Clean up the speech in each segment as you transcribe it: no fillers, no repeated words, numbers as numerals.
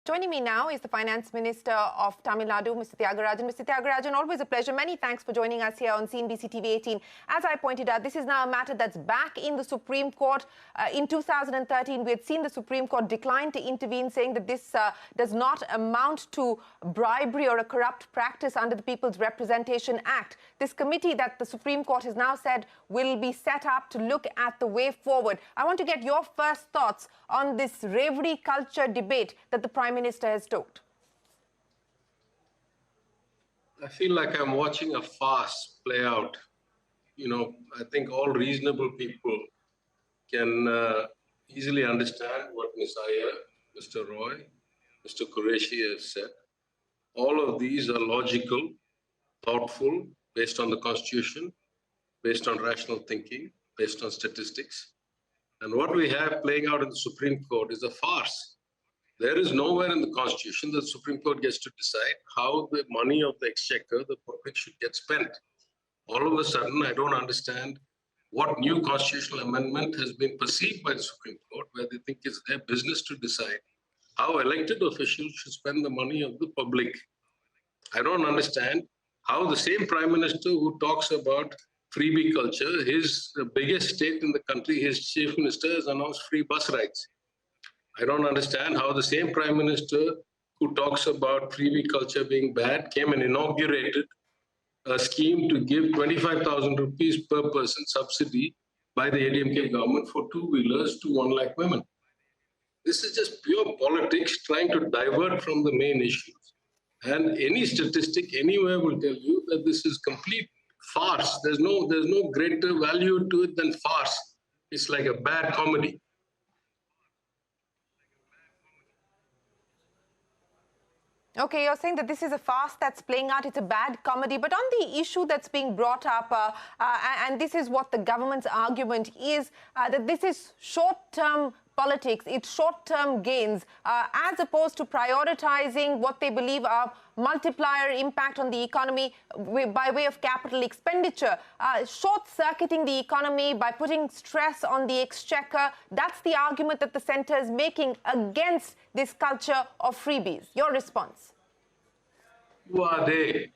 Joining me now is the Finance Minister of Tamil Nadu, Mr. Thiagarajan. Mr. Thiagarajan, always a pleasure. Many thanks for joining us here on CNBC TV 18. As I pointed out, this is now a matter that's back in the Supreme Court. In 2013, we had seen the Supreme Court decline to intervene, saying that this does not amount to bribery or a corrupt practice under the People's Representation Act. This committee that the Supreme Court has now said will be set up to look at the way forward. I want to get your first thoughts on this revelry culture debate that the Prime Minister has talked. I feel like I'm watching a farce play out. I think all reasonable people can easily understand what Ms. Iyer, Mr. Roy, Mr. Qureshi have said. All of these are logical, thoughtful, based on the Constitution, based on rational thinking, based on statistics. And what we have playing out in the Supreme Court is a farce. There is nowhere in the Constitution that the Supreme Court gets to decide how the money of the exchequer, the public, should get spent. All of a sudden, I don't understand what new constitutional amendment has been perceived by the Supreme Court, where they think it's their business to decide how elected officials should spend the money of the public. I don't understand how the same Prime Minister who talks about freebie culture, his biggest state in the country, his chief minister has announced free bus rides. I don't understand how the same Prime Minister who talks about freebie culture being bad came and inaugurated a scheme to give 25,000 rupees per person subsidy by the ADMK government for two-wheelers to 1 lakh women. This is just pure politics trying to divert from the main issues. And any statistic anywhere will tell you that this is complete farce. There's no greater value to it than farce. It's like a bad comedy. Okay, you're saying that this is a farce that's playing out, it's a bad comedy. But on the issue that's being brought up, and this is what the government's argument is, that this is short-term politics, it's short-term gains, as opposed to prioritizing what they believe are multiplier impact on the economy by way of capital expenditure, short-circuiting the economy by putting stress on the exchequer. That's the argument that the centre is making against this culture of freebies. Your response? Who are they?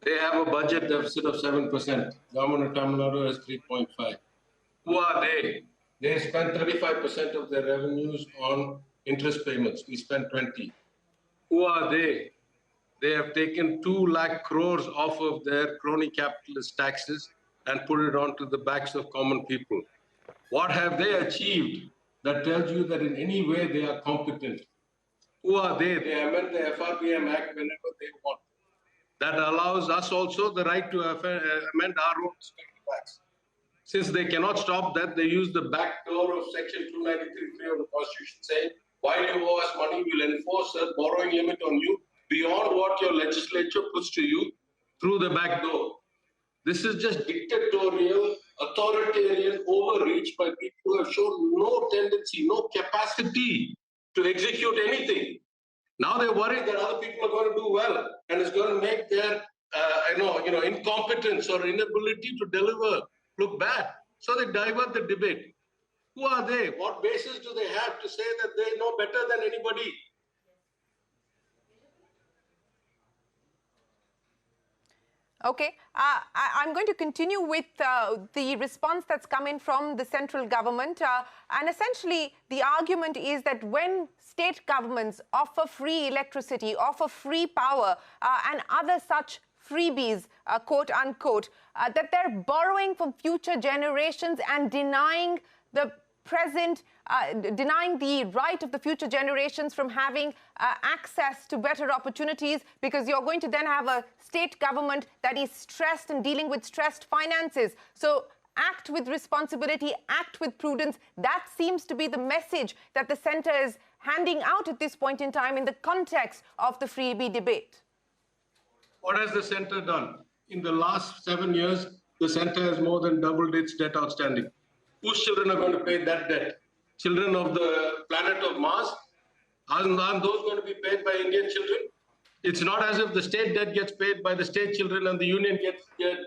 They have a budget deficit of 7%. Government of Tamil Nadu has 3.5. Who are they? They spend 35% of their revenues on interest payments. We spend 20. Who are they? They have taken 2 lakh crores off of their crony capitalist taxes and put it onto the backs of common people. What have they achieved that tells you that in any way they are competent? Who are they? They amend the FRBM Act whenever they want. That allows us also the right to amend our own respective acts. Since they cannot stop that, they use the back door of Section 293(3) of the Constitution, saying, while you owe us money, we'll enforce a borrowing limit on you beyond what your legislature puts to you through the back door. This is just dictatorial, authoritarian overreach by people who have shown no tendency, no capacity to execute anything. Now they're worried that other people are going to do well, and it's going to make their incompetence or inability to deliver look bad. So they divert the debate. Who are they? What basis do they have to say that they know better than anybody? Okay, I'm going to continue with the response that's come in from the central government. And essentially, the argument is that when state governments offer free electricity, offer free power, and other such freebies, quote unquote, that they're borrowing from future generations and denying the present, denying the right of the future generations from having access to better opportunities, because you're going to then have a state government that is stressed and dealing with stressed finances. So act with responsibility, act with prudence. That seems to be the message that the centre is handing out at this point in time in the context of the freebie debate. What has the centre done? In the last 7 years, the centre has more than doubled its debt outstanding. Whose children are going to pay that debt? Children of the planet of Mars? Aren't those going to be paid by Indian children? It's not as if the state debt gets paid by the state children and the union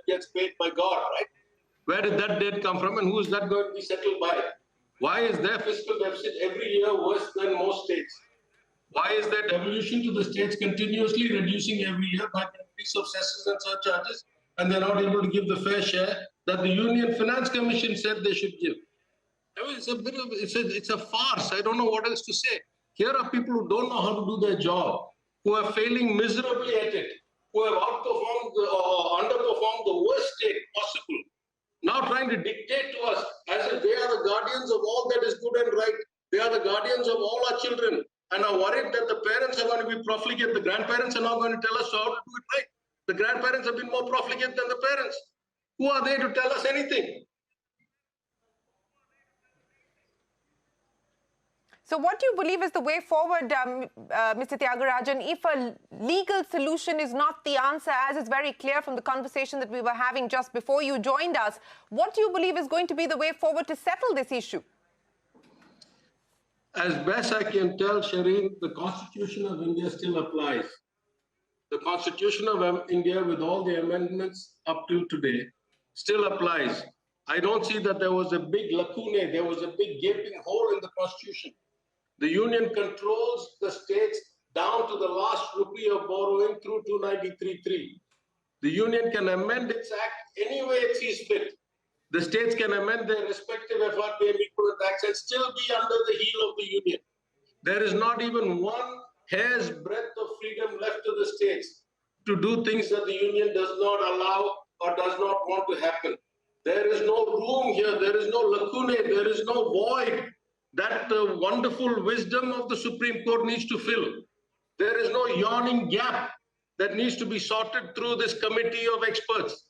gets paid by God, right? Where did that debt come from, and who is that going to be settled by? Why is their fiscal deficit every year worse than most states? Why is there devolution to the states continuously reducing every year by the increase of cesses and surcharges, and they're not able to give the fair share that the Union Finance Commission said they should give? I mean, it's a farce. I don't know what else to say. Here are people who don't know how to do their job, who are failing miserably at it, who have outperformed or underperformed the worst state possible, now trying to dictate to us as if they are the guardians of all that is good and right. They are the guardians of all our children and are worried that the parents are going to be profligate. The grandparents are now going to tell us how to do it right. The grandparents have been more profligate than the parents. Who are they to tell us anything? So what do you believe is the way forward, Mr. Thiagarajan, if a legal solution is not the answer, as is very clear from the conversation that we were having just before you joined us? What do you believe is going to be the way forward to settle this issue? As best I can tell, Shireen, the Constitution of India still applies. The Constitution of India, with all the amendments up till today, still applies. I don't see that there was a big lacune, there was a big gaping hole in the Constitution. The Union controls the states down to the last rupee of borrowing through 293.3. The Union can amend its act any way it sees fit. The states can amend their respective FRBM equivalent acts and still be under the heel of the Union. There is not even one hair's breadth of freedom left to the states to do things that the Union does not allow or does not want to happen. There is no room here, there is no lacune, there is no void that the wonderful wisdom of the Supreme Court needs to fill. There is no yawning gap that needs to be sorted through this committee of experts.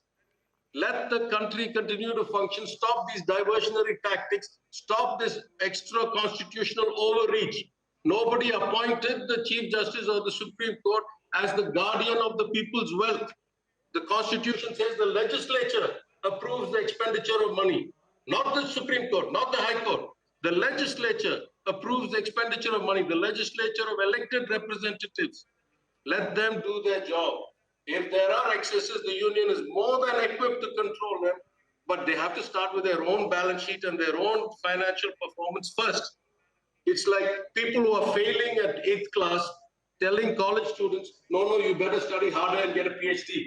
Let the country continue to function, stop these diversionary tactics, stop this extra constitutional overreach. Nobody appointed the Chief Justice of the Supreme Court as the guardian of the people's wealth. The Constitution says the legislature approves the expenditure of money, not the Supreme Court, not the High Court. The legislature approves the expenditure of money, the legislature of elected representatives. Let them do their job. If there are excesses, the Union is more than equipped to control them, but they have to start with their own balance sheet and their own financial performance first. It's like people who are failing at 8th class telling college students, no, you better study harder and get a PhD.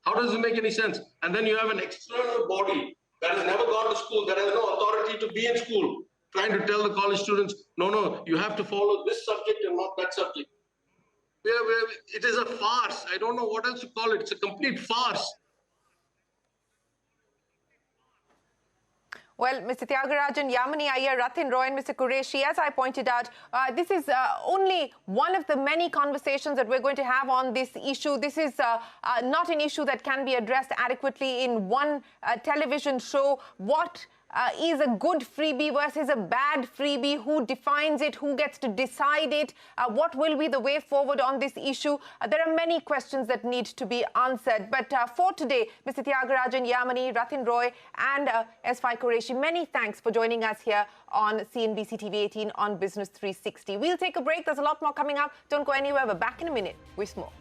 How does it make any sense? And then you have an external body that has never gone to school, that has no authority to be in school, trying to tell the college students, no, you have to follow this subject and not that subject. It is a farce. I don't know what else to call it. It's a complete farce. Well, Mr. Thiagarajan, Yamini Iyer, Rathin Roy and Mr. Qureshi, as I pointed out, this is only one of the many conversations that we're going to have on this issue. This is not an issue that can be addressed adequately in one television show. What is a good freebie versus a bad freebie? Who defines it? Who gets to decide it? What will be the way forward on this issue? There are many questions that need to be answered. But for today, Mr. Thiagarajan, Yamini, Rathin Roy and S5 Qureshi, many thanks for joining us here on CNBC TV 18 on Business 360. We'll take a break. There's a lot more coming up. Don't go anywhere. We're back in a minute with more.